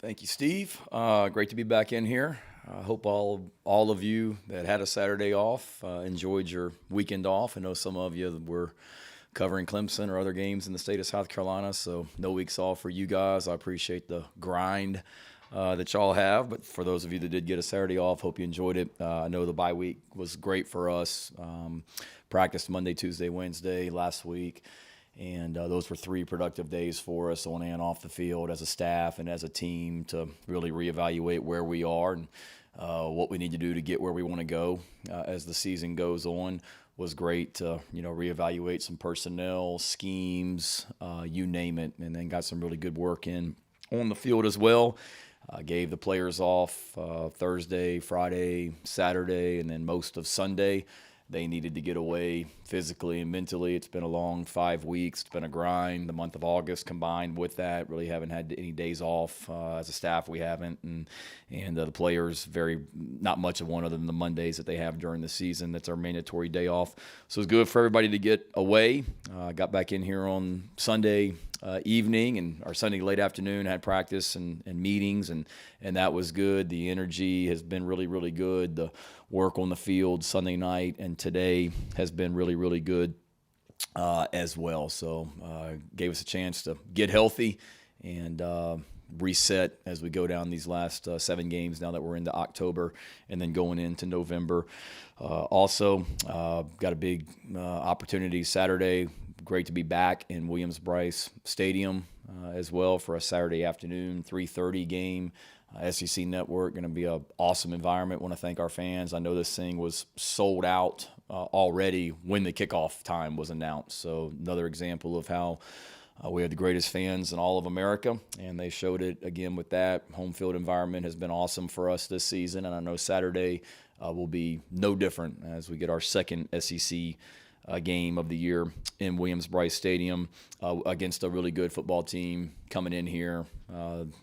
Thank you, Steve. Great to be back in here. I hope all of you that had a Saturday off enjoyed your weekend off. I know some of you were covering Clemson or other games in the state of South Carolina, so no weeks off for you guys. I appreciate the grind that y'all have, but for those of you that did get a Saturday off, hope you enjoyed it. I know the bye week was great for us. Practiced Monday, Tuesday, Wednesday last week. And those were 3 productive days for us on and off the field as a staff and as a team to really reevaluate where we are and what we need to do to get where we want to go as the season goes on. Was great to reevaluate some personnel, schemes, you name it, and then got some really good work in on the field as well. Gave the players off Thursday, Friday, Saturday, and then most of Sunday. They needed to get away physically and mentally. It's been a long 5 weeks. It's been a grind. The month of August combined with that, really haven't had any days off. As a staff, we haven't. And the players, not much of one other than the Mondays that they have during the season. That's our mandatory day off. So it's good for everybody to get away. Got back in here on Sunday evening and our Sunday late afternoon, had practice and meetings, and that was good. The energy has been really, really good. The work on the field Sunday night and today has been really, really good as well. So gave us a chance to get healthy and reset as we go down these last 7 games now that we're into October and then going into November. Also got a big opportunity Saturday. Great to be back in Williams-Brice Stadium as well for a Saturday afternoon 3:30 game. SEC Network, going to be an awesome environment. Want to thank our fans. I know this thing was sold out already when the kickoff time was announced. So another example of how we have the greatest fans in all of America, and they showed it again with that. Home field environment has been awesome for us this season, and I know Saturday will be no different as we get our second SEC game of the year in Williams-Brice Stadium against a really good football team coming in here.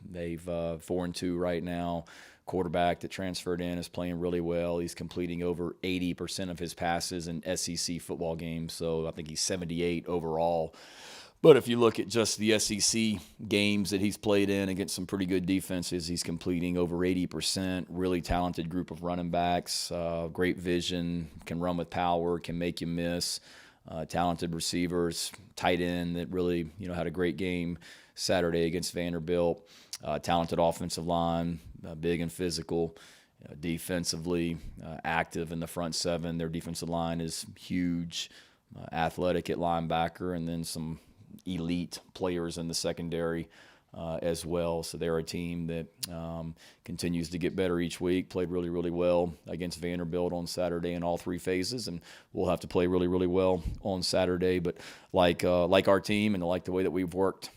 They've 4-2 right now. Quarterback that transferred in is playing really well. He's completing over 80% of his passes in SEC football games, so I think he's 78 overall. But if you look at just the SEC games that he's played in against some pretty good defenses, he's completing over 80%. Really talented group of running backs, great vision, can run with power, can make you miss. Talented receivers, tight end that really had a great game Saturday against Vanderbilt. Talented offensive line, big and physical. Defensively, active in the front 7. Their defensive line is huge, athletic at linebacker, and then some elite players in the secondary as well. So they're a team that continues to get better each week. Played really, really well against Vanderbilt on Saturday in all 3 phases, and we'll have to play really, really well on Saturday. But like our team and like the way that we've worked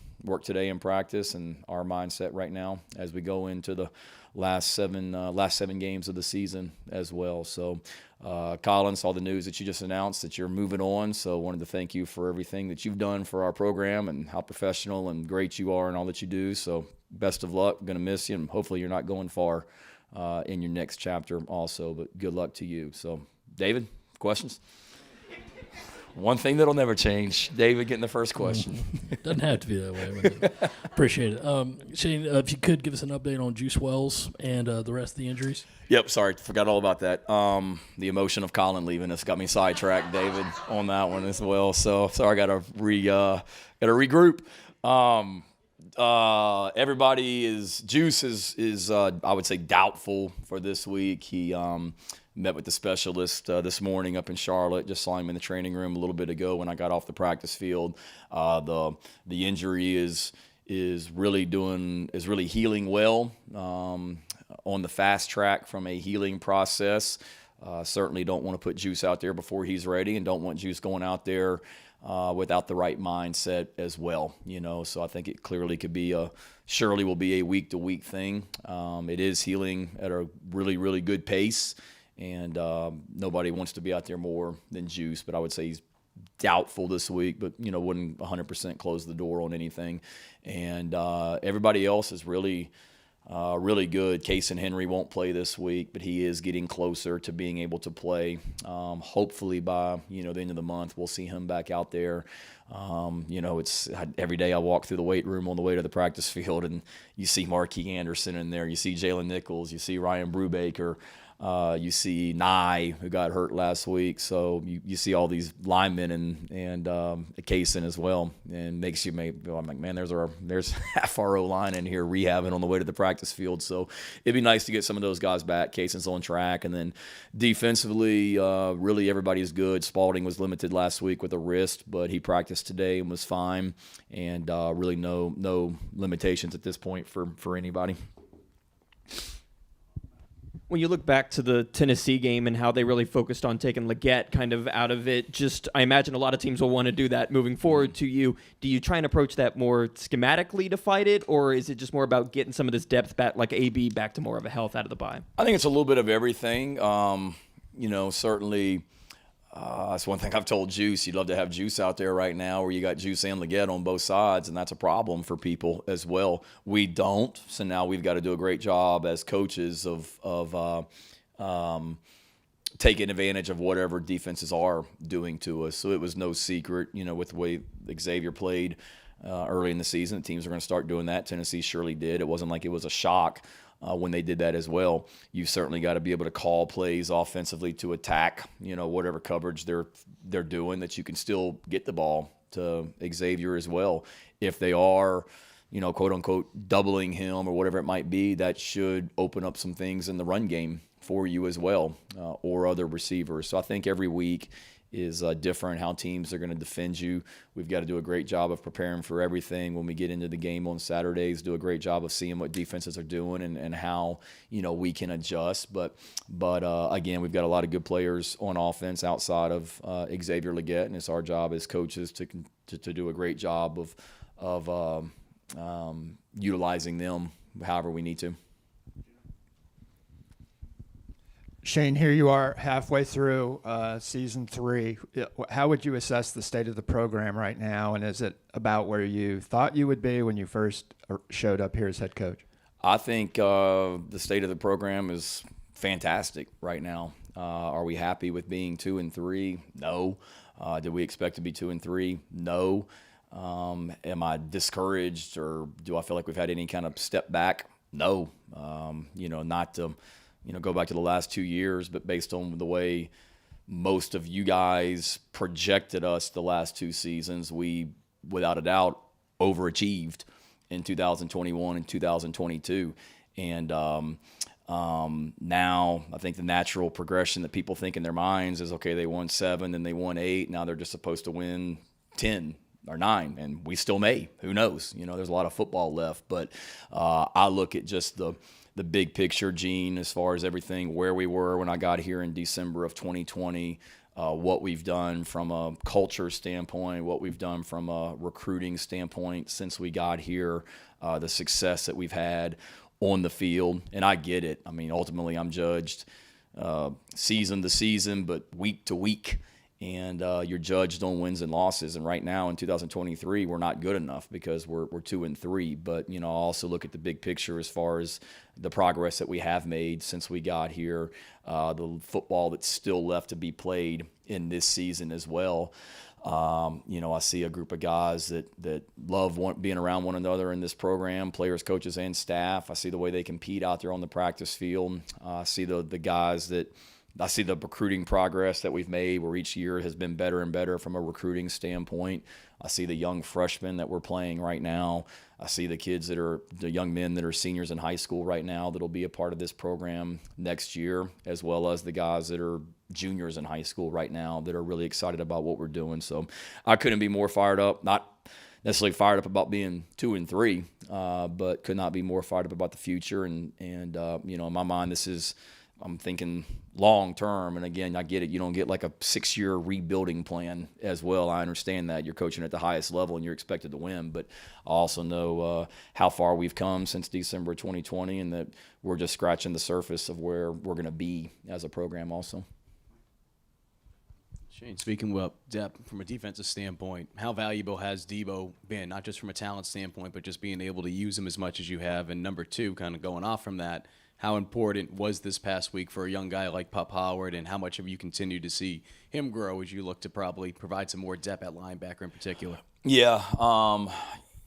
today in practice and our mindset right now as we go into the last seven games of the season as well. So Colin, saw the news that you just announced that you're moving on, so wanted to thank you for everything that you've done for our program and how professional and great you are and all that you do. So best of luck. Going to miss you, and hopefully you're not going far in your next chapter also, but good luck to you. So David, questions? One thing that'll never change, David getting the first question. Doesn't have to be that way. Appreciate it. Shane, if you could give us an update on Juice Wells and the rest of the injuries. Yep, sorry, forgot all about that. The emotion of Colin leaving us got me sidetracked, David, on that one as well. So sorry, I got to regroup. Juice is I would say doubtful for this week. He met with the specialist this morning up in Charlotte. Just saw him in the training room a little bit ago when I got off the practice field. The injury is really healing well. On the fast track from a healing process. Certainly don't want to put Juice out there before he's ready, and don't want Juice going out there without the right mindset as well. So I think it clearly could be surely will be a week-to-week thing. It is healing at a really, really good pace. And nobody wants to be out there more than Juice, but I would say he's doubtful this week, but wouldn't 100% close the door on anything. And everybody else is really really good. Case and Henry won't play this week, but he is getting closer to being able to play. Hopefully by the end of the month, we'll see him back out there. It's every day I walk through the weight room on the way to the practice field, and you see Marquis Anderson in there, you see Jalen Nichols, you see Ryan Brubaker. You see Nye, who got hurt last week. So you see all these linemen and Kaysen as well, and makes you I'm like, man, there's half our O-line in here rehabbing on the way to the practice field. So it'd be nice to get some of those guys back. Kaysen's on track, and then defensively, really everybody's good. Spalding was limited last week with a wrist, but he practiced today and was fine, and really no limitations at this point for anybody. When you look back to the Tennessee game and how they really focused on taking Leggett kind of out of it, I imagine a lot of teams will want to do that moving forward to you. Do you try and approach that more schematically to fight it, or is it just more about getting some of this depth back, like AB, back to more of a health out of the bye? I think it's a little bit of everything. Certainly that's one thing I've told Juice. You'd love to have Juice out there right now where you got Juice and Leggett on both sides, and that's a problem for people as well. We don't, so now we've got to do a great job as coaches of taking advantage of whatever defenses are doing to us. So it was no secret, with the way Xavier played early in the season, teams are going to start doing that. Tennessee surely did. It wasn't like it was a shock. When they did that as well. You've certainly got to be able to call plays offensively to attack, whatever coverage they're doing, that you can still get the ball to Xavier as well. If they are, quote unquote, doubling him or whatever it might be, that should open up some things in the run game for you as well, or other receivers. So I think every week is different how teams are going to defend you. We've got to do a great job of preparing for everything when we get into the game on Saturdays, do a great job of seeing what defenses are doing and how, we can adjust. But again, we've got a lot of good players on offense outside of Xavier Leggett, and it's our job as coaches to do a great job of utilizing them however we need to. Shane, here you are halfway through season 3. How would you assess the state of the program right now, and is it about where you thought you would be when you first showed up here as head coach? I think the state of the program is fantastic right now. Are we happy with being 2-3? No. Did we expect to be 2-3? No. Am I discouraged, or do I feel like we've had any kind of step back? No. Not to go back to the last 2 years, but based on the way most of you guys projected us the last 2 seasons, we, without a doubt, overachieved in 2021 and 2022. And now I think the natural progression that people think in their minds is, okay, they won 7, then they won 8, now they're just supposed to win 10 or 9, and we still may. Who knows? There's a lot of football left, but I look at just the big picture, Gene, as far as everything, where we were when I got here in December of 2020, what we've done from a culture standpoint, what we've done from a recruiting standpoint since we got here, the success that we've had on the field. And I get it. I mean, ultimately I'm judged season to season, but week to week. And you're judged on wins and losses. And right now in 2023, we're not good enough because we're 2-3. But, I also look at the big picture as far as the progress that we have made since we got here, the football that's still left to be played in this season as well. I see a group of guys that love being around one another in this program, players, coaches, and staff. I see the way they compete out there on the practice field. I see the guys that – I see the recruiting progress that we've made where each year has been better and better from a recruiting standpoint. I see the young freshmen that we're playing right now. I see the kids the young men that are seniors in high school right now that'll be a part of this program next year, as well as the guys that are juniors in high school right now that are really excited about what we're doing. So I couldn't be more fired up, not necessarily fired up about being 2-3, but could not be more fired up about the future. And in my mind, I'm thinking long term, and again, I get it. You don't get like a 6-year rebuilding plan as well. I understand that you're coaching at the highest level and you're expected to win, but I also know how far we've come since December 2020, and that we're just scratching the surface of where we're going to be as a program also. Shane, speaking about depth from a defensive standpoint, how valuable has Debo been, not just from a talent standpoint, but just being able to use him as much as you have? And number two, kind of going off from that, how important was this past week for a young guy like Pup Howard, and how much have you continued to see him grow as you look to probably provide some more depth at linebacker in particular? Yeah,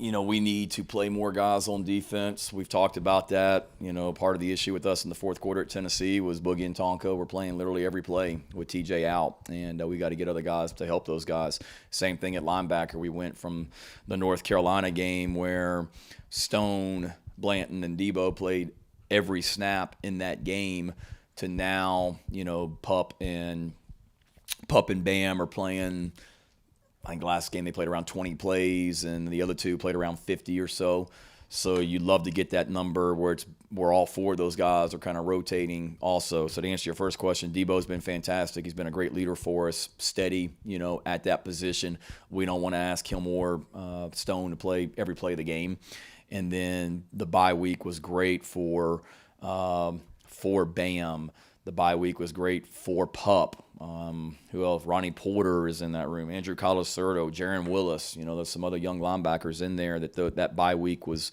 we need to play more guys on defense. We've talked about that. Part of the issue with us in the fourth quarter at Tennessee was Boogie and Tonka were playing literally every play with TJ out, and we got to get other guys to help those guys. Same thing at linebacker. We went from the North Carolina game where Stone, Blanton, and Debo played every snap in that game to now, Pup and Bam are playing. I think last game they played around 20 plays, and the other two played around 50 or so. So you'd love to get that number where all four of those guys are kind of rotating also. So to answer your first question, Debo's been fantastic. He's been a great leader for us, steady, at that position. We don't want to ask him or Stone to play every play of the game. And then the bye week was great for Bam. The bye week was great for Pup. Who else? Ronnie Porter is in that room. Andrew Colasurdo, Jaron Willis. There's some other young linebackers in there that bye week was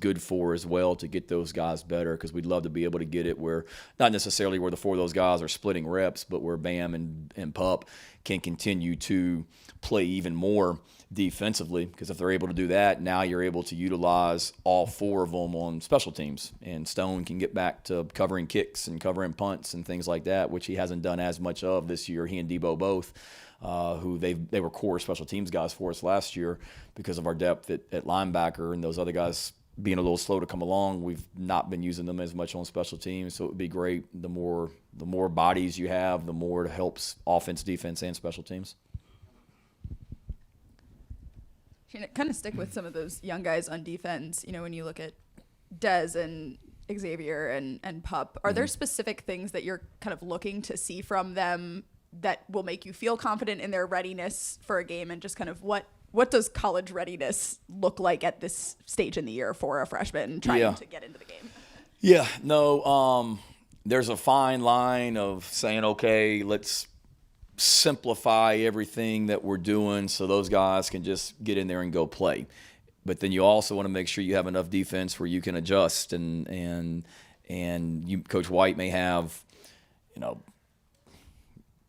good for as well to get those guys better, because we'd love to be able to get it where, not necessarily where the four of those guys are splitting reps, but where Bam and Pup can continue to play even more defensively, because if they're able to do that, now you're able to utilize all four of them on special teams, and Stone can get back to covering kicks and covering punts and things like that, which he hasn't done as much of this year. He and Debo both, who they were core special teams guys for us last year because of our depth at linebacker, and those other guys being a little slow to come along, we've not been using them as much on special teams. So it would be great. The more bodies you have, the more it helps offense, defense, and special teams. Kind of stick with some of those young guys on defense. When you look at Dez and Xavier and Pup, are there specific things that you're kind of looking to see from them that will make you feel confident in their readiness for a game? And just kind of what does college readiness look like at this stage in the year for a freshman trying to get into the game? Yeah, no, there's a fine line of saying, okay, let's simplify everything that we're doing so those guys can just get in there and go play. But then you also want to make sure you have enough defense where you can adjust, and you, Coach White may have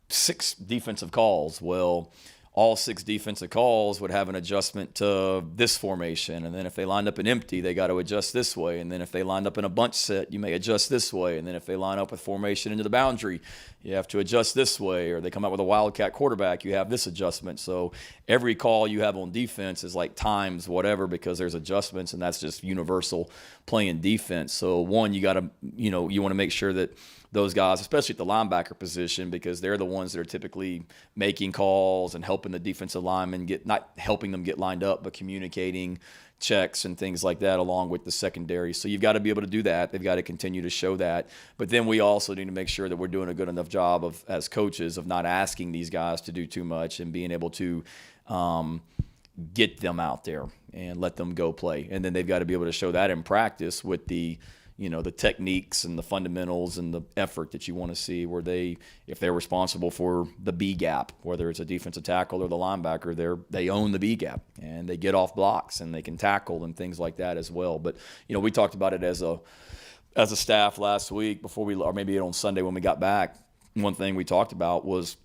6 defensive calls. Well, all 6 defensive calls would have an adjustment to this formation. And then if they lined up an empty, they got to adjust this way. And then if they lined up in a bunch set, you may adjust this way. And then if they line up with formation into the boundary, you have to adjust this way. Or they come out with a wildcat quarterback, you have this adjustment. So every call you have on defense is like times whatever, because there's adjustments, and that's just universal playing defense. So one, you got to, you want to make sure that those guys, especially at the linebacker position, because they're the ones that are typically making calls and helping the defensive linemen not helping them get lined up, but communicating checks and things like that along with the secondary. So you've got to be able to do that. They've got to continue to show that. But then we also need to make sure that we're doing a good enough job as coaches of not asking these guys to do too much, and being able to get them out there and let them go play. And then they've got to be able to show that in practice with the techniques and the fundamentals and the effort that you want to see, where if they're responsible for the B gap, whether it's a defensive tackle or the linebacker, they own the B gap, and they get off blocks and they can tackle and things like that as well. But, we talked about it as a staff last week or maybe on Sunday when we got back. One thing we talked about was,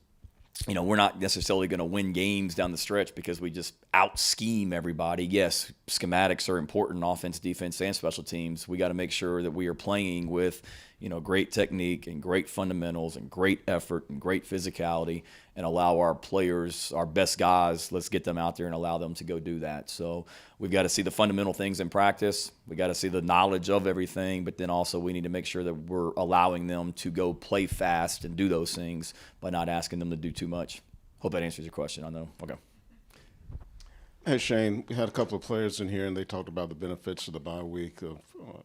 we're not necessarily going to win games down the stretch because we just out-scheme everybody. Yes, schematics are important, offense, defense, and special teams. We got to make sure that we are playing with, great technique and great fundamentals and great effort and great physicality, and allow our players, our best guys, let's get them out there and allow them to go do that. So we've got to see the fundamental things in practice. We got to see the knowledge of everything, but then also we need to make sure that we're allowing them to go play fast and do those things by not asking them to do too much. Hope that answers your question. I know. Okay. Hey, Shane, we had a couple of players in here, and they talked about the benefits of the bye week of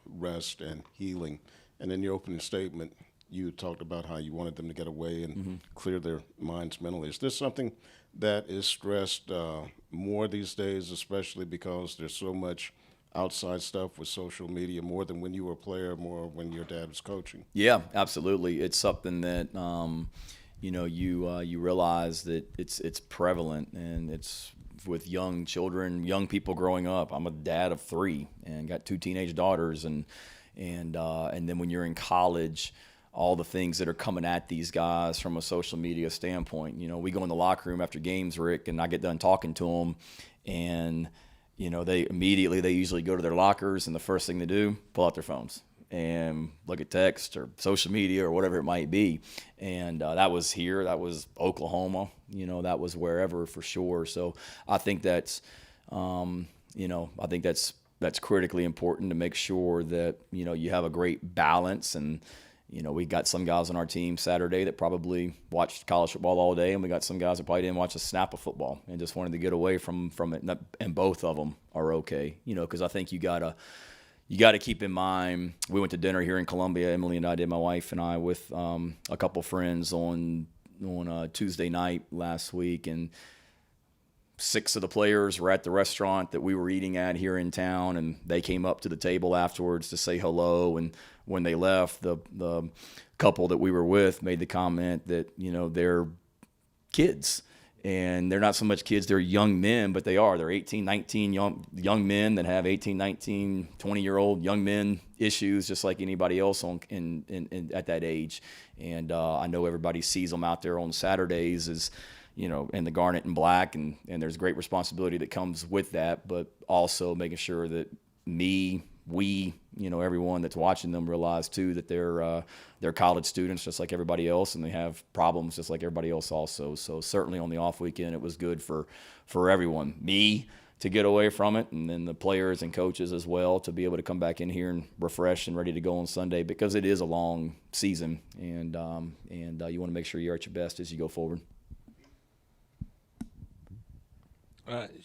rest and healing. And in your opening statement, you talked about how you wanted them to get away and clear their minds mentally. Is this something that is stressed more these days, especially because there's so much outside stuff with social media, more than when you were a player, more when your dad was coaching? Yeah, absolutely. It's something that you realize that it's prevalent, and it's with young children, young people growing up. I'm a dad of 3 and got 2 teenage daughters, and then when you're in college, all the things that are coming at these guys from a social media standpoint. We go in the locker room after games, Rick, and I get done talking to them, and they usually go to their lockers, and the first thing they do, pull out their phones and look at text or social media or whatever it might be. And that was here, that was Oklahoma, that was wherever for sure. So I think that's that's critically important to make sure that you have a great balance. And we got some guys on our team Saturday that probably watched college football all day, and we got some guys that probably didn't watch a snap of football and just wanted to get away from it. And both of them are okay, because I think you gotta keep in mind. We went to dinner here in Columbia. Emily and I did, my wife and I, with a couple friends on Tuesday night last week, and 6 of the players were at the restaurant that we were eating at here in town, and they came up to the table afterwards to say hello. And when they left, the couple that we were with made the comment that they're kids. And they're not so much kids, they're young men, but they're 18, 19 young men that have 18, 19, 20-year-old young men issues, just like anybody else at that age. And I know everybody sees them out there on Saturdays as, in the garnet and black, and there's great responsibility that comes with that, but also making sure that we, everyone that's watching them realize too that they're college students just like everybody else, and they have problems just like everybody else also. So certainly on the off weekend, it was good for everyone. Me to get away from it, and then the players and coaches as well to be able to come back in here and refresh and ready to go on Sunday, because it is a long season, and you want to make sure you're at your best as you go forward.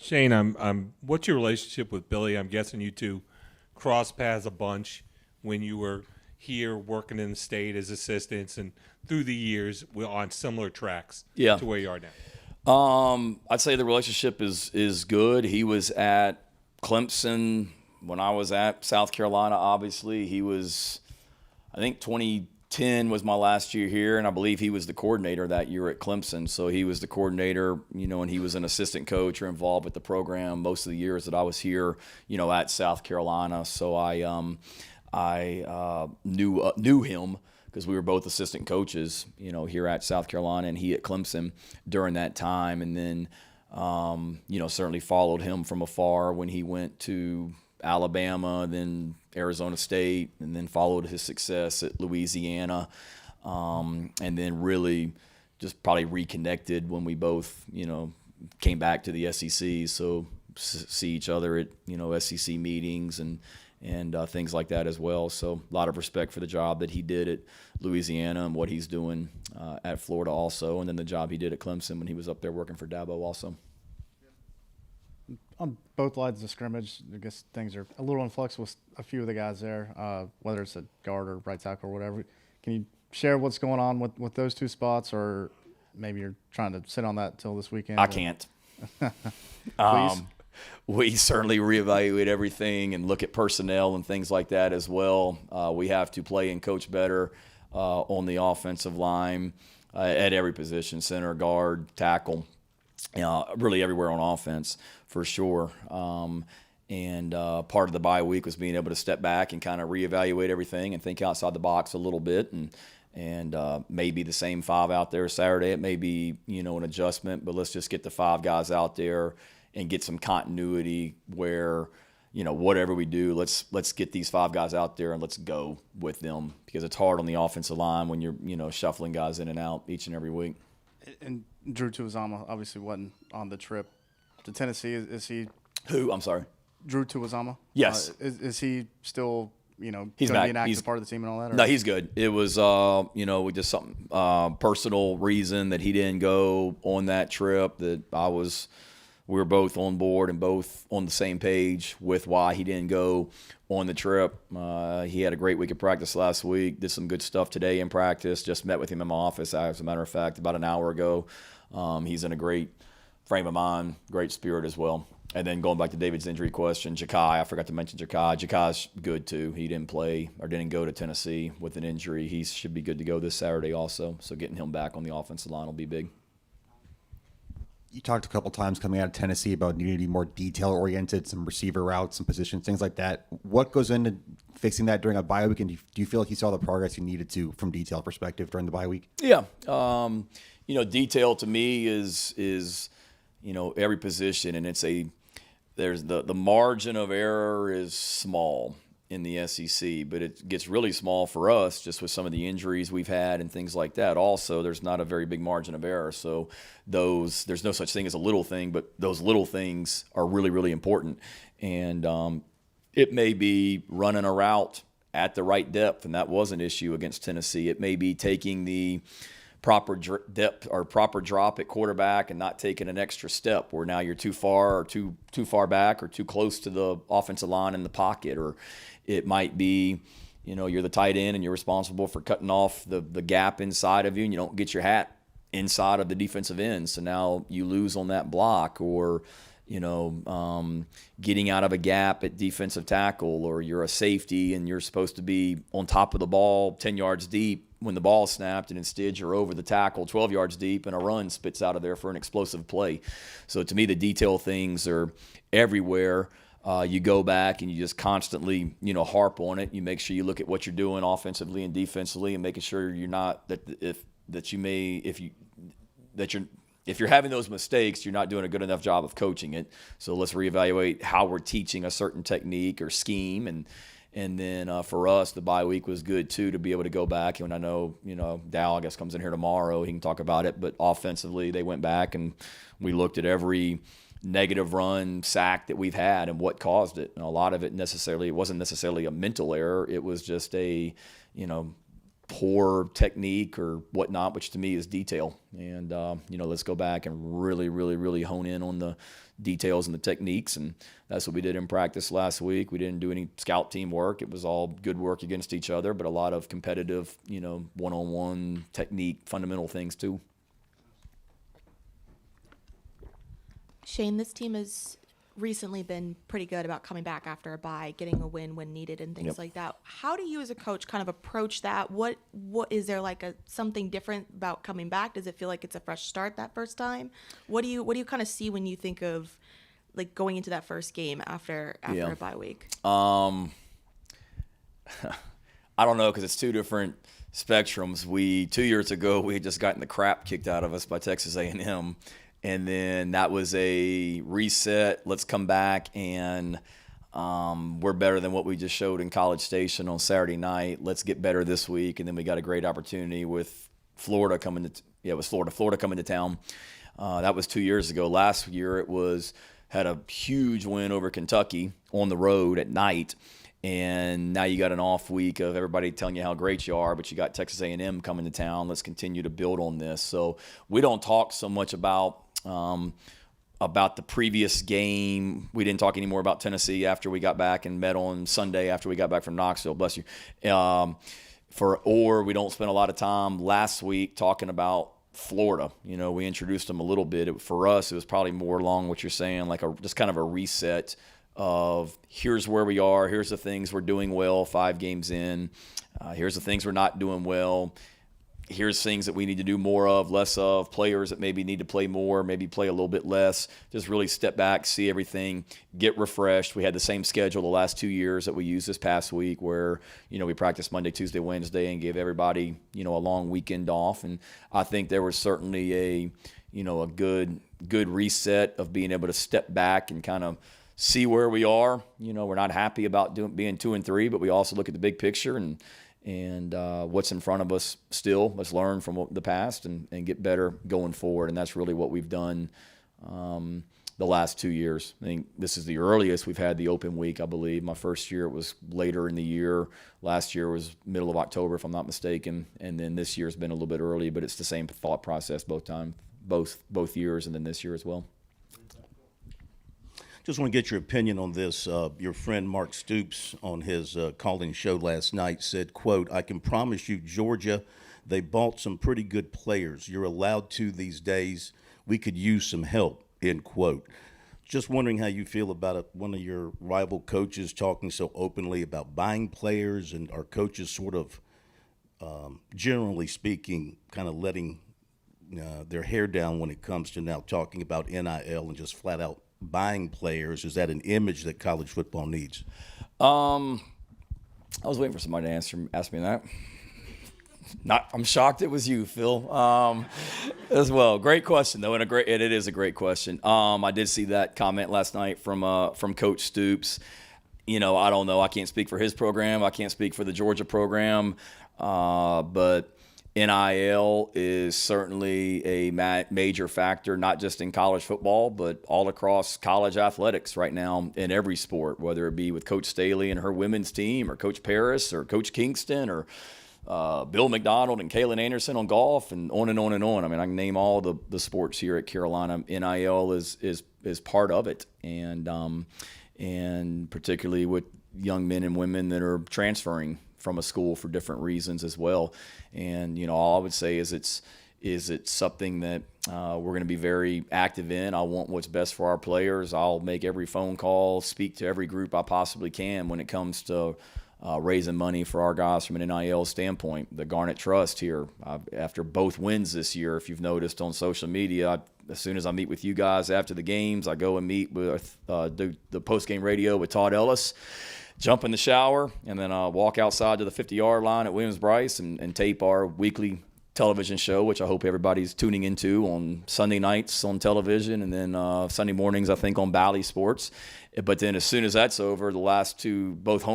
Shane, what's your relationship with Billy? I'm guessing you two cross paths a bunch when you were here working in the state as assistants, and through the years on similar tracks to where you are now. I'd say the relationship is good. He was at Clemson when I was at South Carolina. Obviously, he was, I think 2010 was my last year here, and I believe he was the coordinator that year at Clemson. So he was the coordinator, and he was an assistant coach or involved with the program most of the years that I was here, at South Carolina. So I knew him because we were both assistant coaches, here at South Carolina, and he at Clemson during that time. And then, certainly followed him from afar when he went to Alabama, then Arizona State, and then followed his success at Louisiana, and then really just probably reconnected when we both, came back to the SEC. So see each other at, SEC meetings and things like that as well. So a lot of respect for the job that he did at Louisiana and what he's doing at Florida also, and then the job he did at Clemson when he was up there working for Dabo also. On both lines of scrimmage, I guess things are a little in flux with a few of the guys there, whether it's a guard or right tackle or whatever. Can you share what's going on with those 2 spots, or maybe you're trying to sit on that till this weekend? I can't. Please. We certainly reevaluate everything and look at personnel and things like that as well. We have to play and coach better on the offensive line at every position, center, guard, tackle, really everywhere on offense for sure. And part of the bye week was being able to step back and kind of reevaluate everything and think outside the box a little bit, and maybe the same 5 out there Saturday. It may be, an adjustment, but let's just get the 5 guys out there and get some continuity where, whatever we do, let's get these 5 guys out there and let's go with them, because it's hard on the offensive line when you're, shuffling guys in and out each and every week. And Drew Tuazama obviously wasn't on the trip to Tennessee. Is he? Who? I'm sorry. Drew Tuazama? Yes. Is he still, He's going to back. be an active part of the team and all that? Or? No, he's good. It was, we just something personal reason that he didn't go on that trip. We were both on board and both on the same page with why he didn't go on the trip. He had a great week of practice last week, did some good stuff today in practice, just met with him in my office, as a matter of fact, about an hour ago. He's in a great frame of mind, great spirit as well. And then going back to David's injury question, Ja'Kai, I forgot to mention Ja'Kai. Ja'Kai's good too. He didn't play or didn't go to Tennessee with an injury. He should be good to go this Saturday also. So getting him back on the offensive line will be big. You talked a couple times coming out of Tennessee about needing to be more detail-oriented, some receiver routes, some positions, things like that. What goes into fixing that during a bye week, and do you feel like you saw the progress you needed to from detail perspective during the bye week? Yeah. Detail to me is every position, and there's the margin of error is small in the SEC, but it gets really small for us just with some of the injuries we've had and things like that. Also, there's not a very big margin of error. So there's no such thing as a little thing, but those little things are really, really important. And it may be running a route at the right depth, and that was an issue against Tennessee. It may be taking the proper depth or proper drop at quarterback and not taking an extra step where now you're too far or too far back or too close to the offensive line in the pocket. Or it might be, you're the tight end and you're responsible for cutting off the gap inside of you, and you don't get your hat inside of the defensive end. So now you lose on that block. Or getting out of a gap at defensive tackle, or you're a safety and you're supposed to be on top of the ball 10 yards deep when the ball snapped, and instead you're over the tackle 12 yards deep and a run spits out of there for an explosive play. So to me, the detail things are everywhere. You go back and you just constantly, harp on it. You make sure you look at what you're doing offensively and defensively, and making sure you're not if you're having those mistakes, you're not doing a good enough job of coaching it. So let's reevaluate how we're teaching a certain technique or scheme. And then for us, the bye week was good too, to be able to go back. And I know, Dow, I guess, comes in here tomorrow. He can talk about it. But offensively, they went back and we looked at every negative run sack that we've had and what caused it. And a lot of it wasn't necessarily a mental error. It was just a, poor technique or whatnot, which to me is detail. And, let's go back and really, really, really hone in on the details and the techniques. And that's what we did in practice last week. We didn't do any scout team work. It was all good work against each other, but a lot of competitive, one-on-one technique, fundamental things too. Shane, this team has recently been pretty good about coming back after a bye, getting a win when needed and things like that. How do you as a coach kind of approach that? What is there like something different about coming back? Does it feel like it's a fresh start that first time? What do you kind of see when you think of like going into that first game after a bye week? I don't know, because it's two different spectrums. 2 years ago, we had just gotten the crap kicked out of us by Texas A&M. And then that was a reset. Let's come back, and we're better than what we just showed in College Station on Saturday night. Let's get better this week. And then we got a great opportunity with Florida coming to Florida coming to town. That was 2 years ago. Last year had a huge win over Kentucky on the road at night. And now you got an off week of everybody telling you how great you are, but you got Texas A&M coming to town. Let's continue to build on this. So we don't talk so much about the previous game. We didn't talk anymore about Tennessee after we got back and met on Sunday after we got back from Knoxville. Bless you. Or we don't spend a lot of time last week talking about Florida. We introduced them a little bit. For us, it was probably more along what you're saying, like just kind of a reset of here's where we are, here's the things we're doing well 5 games in, here's the things we're not doing well, here's things that we need to do more of, less of, players that maybe need to play more, maybe play a little bit less. Just really step back, see everything, get refreshed. We had the same schedule the last 2 years that we used this past week where, we practiced Monday, Tuesday, Wednesday and gave everybody, a long weekend off. And I think there was certainly a good reset of being able to step back and kind of see where we are. We're not happy about being 2-3, but we also look at the big picture and what's in front of us still. Let's learn from the past and get better going forward. And that's really what we've done the last 2 years. I think this is the earliest we've had the open week, I believe. My first year it was later in the year. Last year was middle of October, if I'm not mistaken. And then this year's been a little bit early, but it's the same thought process both years, and then this year as well. Just want to get your opinion on this. Your friend Mark Stoops on his call-in show last night said, quote, "I can promise you, Georgia, they bought some pretty good players. You're allowed to these days. We could use some help," end quote. just wondering how you feel about it, one of your rival coaches talking so openly about buying players, and our coaches sort of, generally speaking, kind of letting their hair down when it comes to now talking about NIL and just flat out buying players. Is that an image that college football needs? I was waiting for somebody to ask me that. I'm shocked it was you, Phil, as well. Great question, though, and it is a great question. I did see that comment last night from Coach Stoops. I don't know. I can't speak for his program. I can't speak for the Georgia program, but NIL is certainly a major factor, not just in college football, but all across college athletics right now in every sport, whether it be with Coach Staley and her women's team, or Coach Paris, or Coach Kingston, or Bill McDonald and Kaylin Anderson on golf, and on and on and on. I mean, I can name all the sports here at Carolina. NIL is part of it, and particularly with young men and women that are transferring from a school for different reasons as well. And all I would say is it's something that we're going to be very active in. I want what's best for our players. I'll make every phone call, speak to every group I possibly can when it comes to raising money for our guys from an NIL standpoint. The Garnet Trust here, after both wins this year, if you've noticed on social media, as soon as I meet with you guys after the games, I go and meet with the post-game radio with Todd Ellis, jump in the shower, and then walk outside to the 50-yard line at Williams-Brice and tape our weekly television show, which I hope everybody's tuning into on Sunday nights on television, and then Sunday mornings, I think, on Bally Sports. But then as soon as that's over, the last both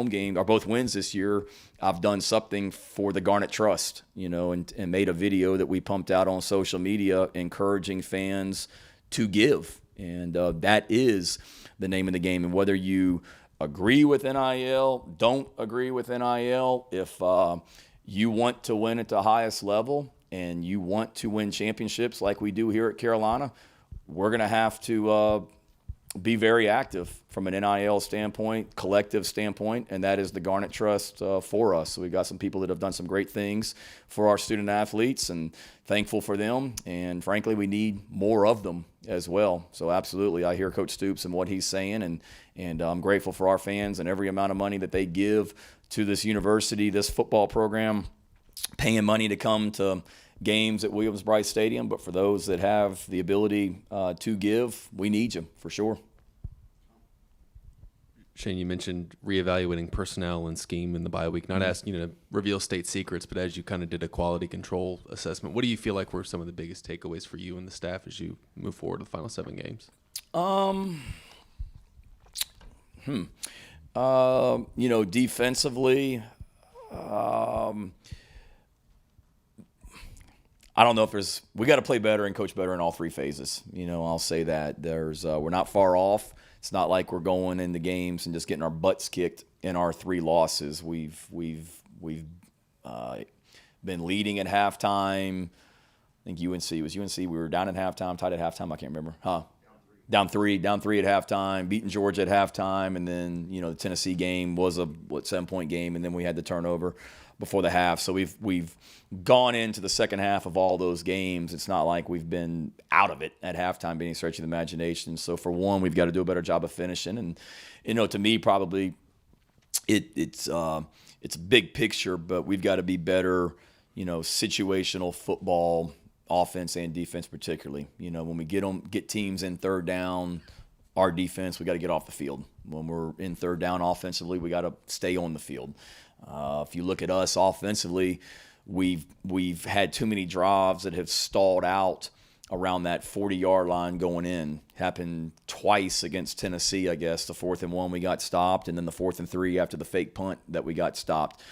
wins this year, I've done something for the Garnet Trust, and made a video that we pumped out on social media encouraging fans to give. And that is the name of the game. And whether you agree with NIL, don't agree with NIL, if you want to win at the highest level and you want to win championships like we do here at Carolina, we're going to have to be very active from an NIL standpoint, collective standpoint, and that is the Garnet Trust for us. So we've got some people that have done some great things for our student athletes, and thankful for them. And frankly, we need more of them as well. So absolutely, I hear Coach Stoops and what he's saying, and I'm grateful for our fans and every amount of money that they give to this university, this football program, paying money to come to games at Williams-Brice Stadium. But for those that have the ability to give, we need you for sure. Shane, you mentioned reevaluating personnel and scheme in the bye week. Not asking you to reveal state secrets, but as you kind of did a quality control assessment, what do you feel like were some of the biggest takeaways for you and the staff as you move forward to the final 7 games? Defensively, I don't know if we got to play better and coach better in all 3 phases. I'll say that we're not far off. It's not like we're going into games and just getting our butts kicked in our 3 losses. We've been leading at halftime. I think UNC. We were down at halftime, tied at halftime. I can't remember. Down three at halftime, beating Georgia at halftime, and then the Tennessee game was a 7-point game, and then we had the turnover before the half. So we've gone into the second half of all those games. It's not like we've been out of it at halftime by any stretch of the imagination. So for one, we've got to do a better job of finishing. And to me, probably it's a big picture, but we've got to be better. Situational football, offense and defense particularly. When we get teams in third down, our defense, we got to get off the field. When we're in third down offensively, we got to stay on the field. If you look at us offensively, we've had too many drives that have stalled out around that 40-yard line going in. Happened twice against Tennessee, I guess. The 4th and 1 we got stopped, and then the 4th and 3 after the fake punt that we got stopped.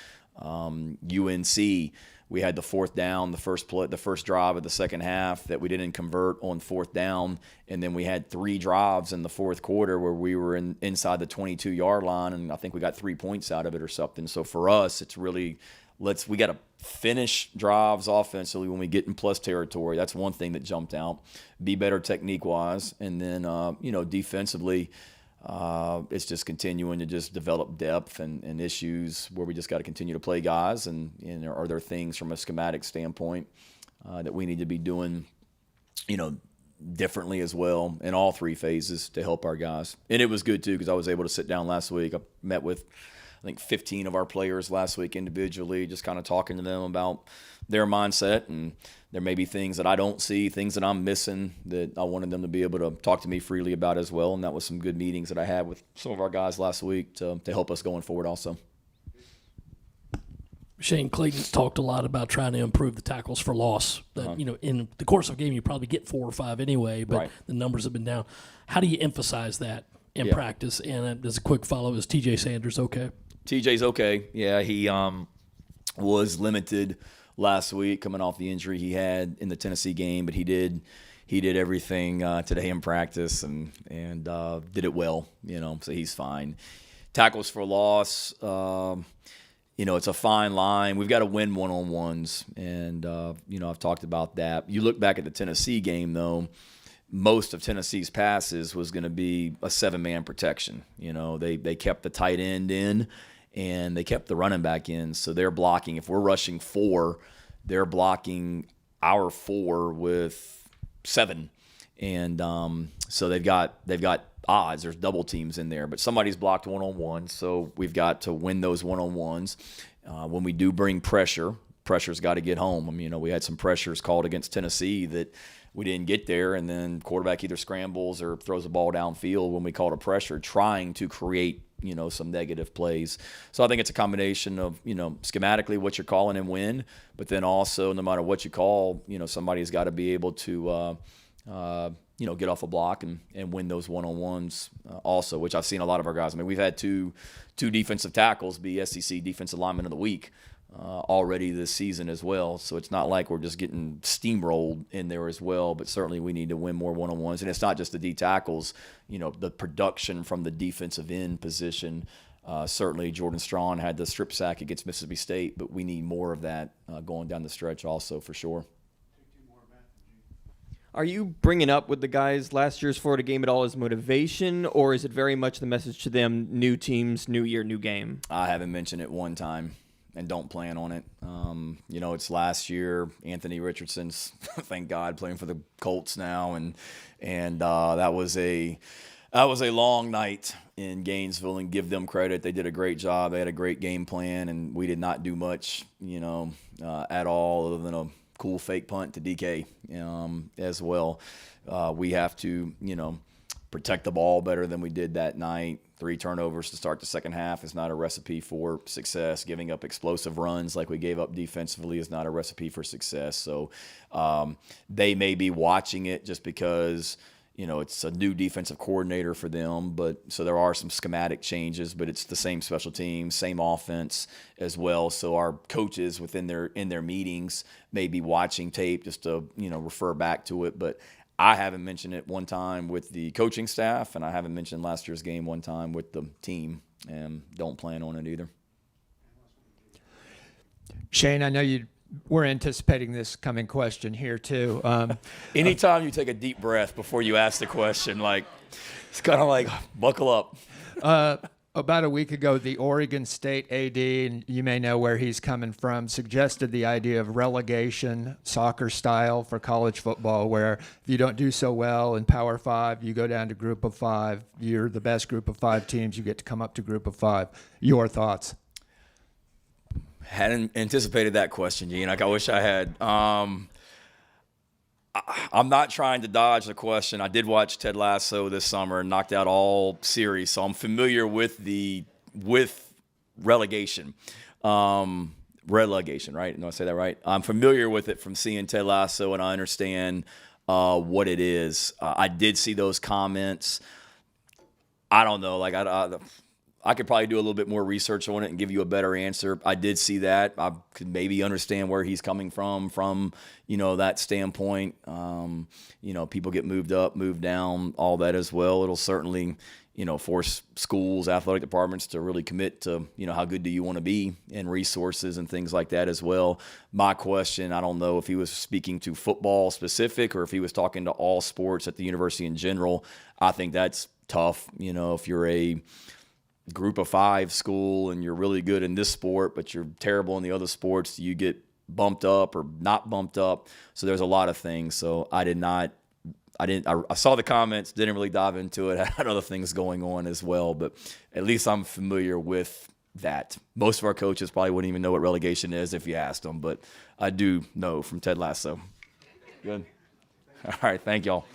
UNC, we had the 4th down, the first drive of the second half that we didn't convert on 4th down, and then we had 3 drives in the 4th quarter where we were inside the 22-yard line, and I think we got 3 points out of it or something. So for us, it's really we got to finish drives offensively when we get in plus territory. That's one thing that jumped out. Be better technique-wise, and then defensively. It's just continuing to just develop depth and issues where we just got to continue to play guys. And are there things from a schematic standpoint that we need to be doing, differently as well in all three phases to help our guys. And it was good too, because I was able to sit down last week. I met with, I think, 15 of our players last week individually, just kind of talking to them about their mindset. And there may be things that I don't see, things that I'm missing that I wanted them to be able to talk to me freely about as well. And that was some good meetings that I had with some of our guys last week to help us going forward also. Shane, Clayton's talked a lot about trying to improve the tackles for loss. That, in the course of a game, you probably get 4 or 5 anyway, but the numbers have been down. How do you emphasize that in practice? And as a quick follow, is TJ Sanders okay? TJ's okay. Yeah, he was limited last week coming off the injury he had in the Tennessee game, but he did everything today in practice and did it well, so he's fine. Tackles for loss, it's a fine line. We've got to win one-on-ones, and, I've talked about that. You look back at the Tennessee game, though, most of Tennessee's passes was going to be a 7-man protection. They kept the tight end in, and they kept the running back in, so they're blocking. If we're rushing 4, they're blocking our 4 with 7. And so they've got odds. There's double teams in there, but somebody's blocked one-on-one, so we've got to win those one-on-ones. When we do bring pressure's got to get home. I mean, we had some pressures called against Tennessee that we didn't get there, and then quarterback either scrambles or throws the ball downfield when we called a pressure, trying to create some negative plays. So I think it's a combination of, schematically what you're calling and when, but then also no matter what you call, somebody's got to be able to get off a block and win those one-on-ones also, which I've seen a lot of our guys. I mean, we've had two defensive tackles be SEC Defensive Lineman of the Week already this season as well. So it's not like we're just getting steamrolled in there as well, but certainly we need to win more one-on-ones. And it's not just the D tackles, the production from the defensive end position. Certainly Jordan Strawn had the strip sack against Mississippi State, but we need more of that going down the stretch also for sure. Are you bringing up with the guys last year's Florida game at all as motivation, or is it very much the message to them, new teams, new year, new game? I haven't mentioned it one time and don't plan on it. It's last year. Anthony Richardson's, thank God, playing for the Colts now, and that was a long night in Gainesville, and give them credit. They did a great job. They had a great game plan, and we did not do much, at all other than a cool fake punt to DK as well. We have to, protect the ball better than we did that night. 3 turnovers to start the second half is not a recipe for success. Giving up explosive runs like we gave up defensively is not a recipe for success. So they may be watching it just because it's a new defensive coordinator for them, but so there are some schematic changes, but it's the same special teams, same offense as well. So our coaches in their meetings may be watching tape just to, refer back to it. But I haven't mentioned it one time with the coaching staff, and I haven't mentioned last year's game one time with the team, and don't plan on it either. Shane, I know we're anticipating this coming question here too. Anytime you take a deep breath before you ask the question, it's kind of like buckle up. About a week ago, the Oregon State AD, and you may know where he's coming from, suggested the idea of relegation, soccer style for college football, where if you don't do so well in Power 5, you go down to Group of 5. You're the best Group of 5 teams. You get to come up to Group of 5. Your thoughts? Hadn't anticipated that question, Gene. I wish I had. I'm not trying to dodge the question. I did watch Ted Lasso this summer and knocked out all series, so I'm familiar with relegation. Relegation, right? No, I say that right. I'm familiar with it from seeing Ted Lasso, and I understand what it is. I did see those comments. I don't know. I could probably do a little bit more research on it and give you a better answer. I did see that. I could maybe understand where he's coming from that standpoint. People get moved up, moved down, all that as well. It'll certainly, force schools, athletic departments to really commit to, how good do you want to be, and resources and things like that as well. My question, I don't know if he was speaking to football specific or if he was talking to all sports at the university in general. I think that's tough. If you're a Group of 5 school and you're really good in this sport, but you're terrible in the other sports, you get bumped up or not bumped up. So there's a lot of things. So I did not I saw the comments, didn't really dive into it. I had other things going on as well, but at least I'm familiar with that. Most of our coaches probably wouldn't even know what relegation is if you asked them, but I do know from Ted Lasso. Good. All right, thank y'all.